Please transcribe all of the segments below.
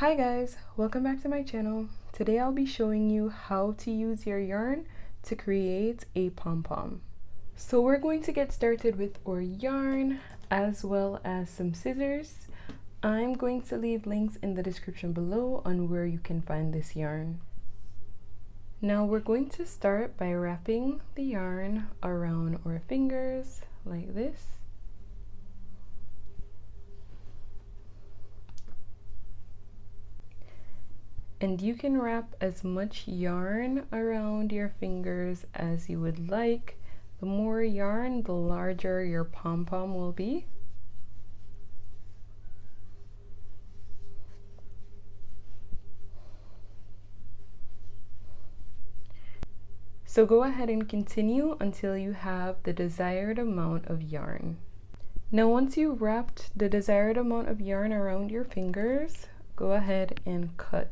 Hi guys, welcome back to my channel. Today I'll be showing you how to use your yarn to create a pom-pom. So we're going to get started with our yarn as well as some scissors. I'm going to leave links in the description below on where you can find this yarn. Now we're going to start by wrapping the yarn around our fingers like this. And you can wrap as much yarn around your fingers as you would like. The more yarn, the larger your pom-pom will be. So go ahead and continue until you have the desired amount of yarn. Now once you've wrapped the desired amount of yarn around your fingers, go ahead and cut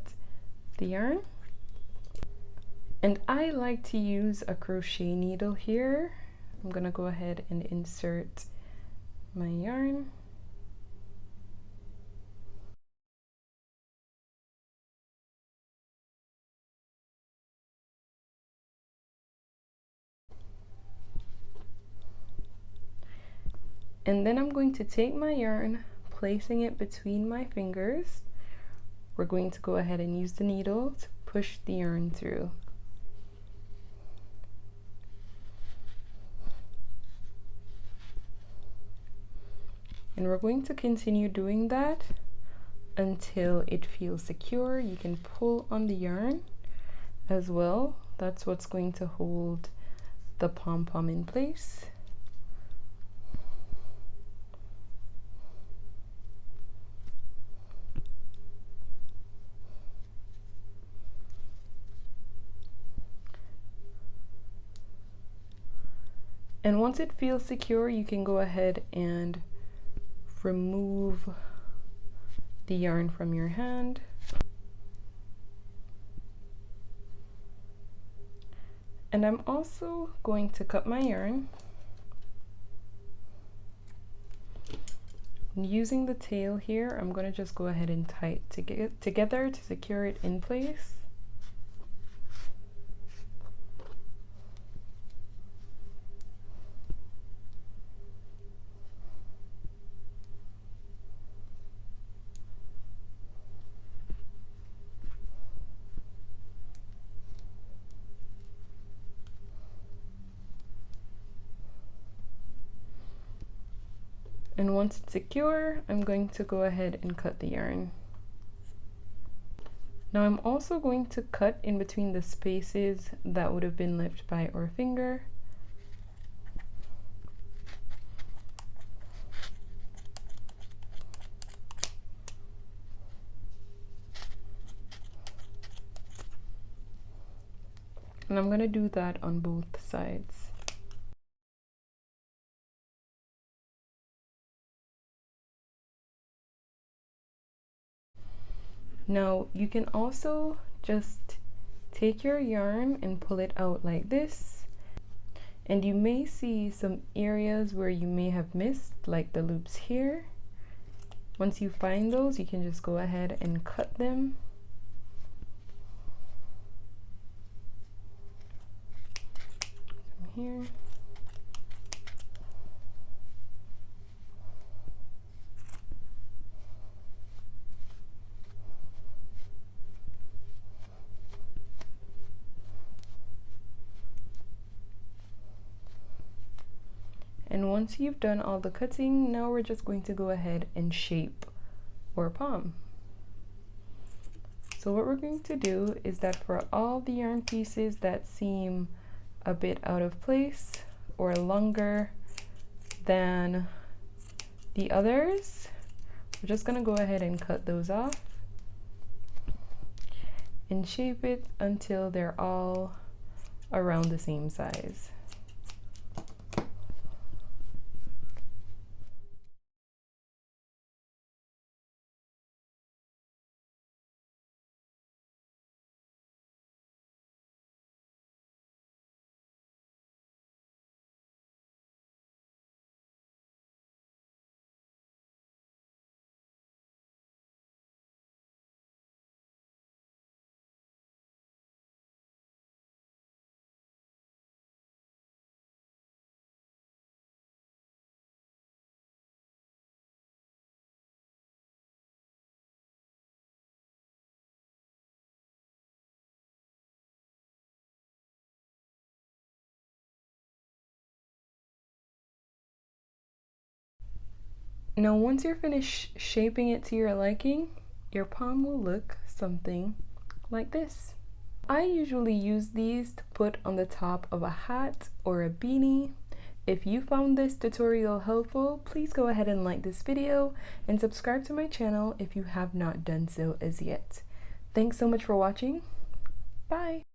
the yarn. And I like to use a crochet needle here. I'm gonna go ahead and insert my yarn. And then I'm going to take my yarn, placing it between my fingers. We're going to go ahead and use the needle to push the yarn through. And we're going to continue doing that until it feels secure. You can pull on the yarn as well. That's what's going to hold the pom-pom in place. And once it feels secure, you can go ahead and remove the yarn from your hand. And I'm also going to cut my yarn. And using the tail here, I'm going to just go ahead and tie it together to secure it in place. And once it's secure, I'm going to go ahead and cut the yarn. Now I'm also going to cut in between the spaces that would have been left by our finger. And I'm going to do that on both sides. Now you can also just take your yarn and pull it out like this. And you may see some areas where you may have missed, like the loops here. Once you find those, you can just go ahead and cut them. From here. And once you've done all the cutting, now we're just going to go ahead and shape our pom. So what we're going to do is that for all the yarn pieces that seem a bit out of place or longer than the others, we're just going to go ahead and cut those off and shape it until they're all around the same size. Now once you're finished shaping it to your liking, your pom will look something like this. I usually use these to put on the top of a hat or a beanie. If you found this tutorial helpful, please go ahead and like this video and subscribe to my channel if you have not done so as yet. Thanks so much for watching. Bye!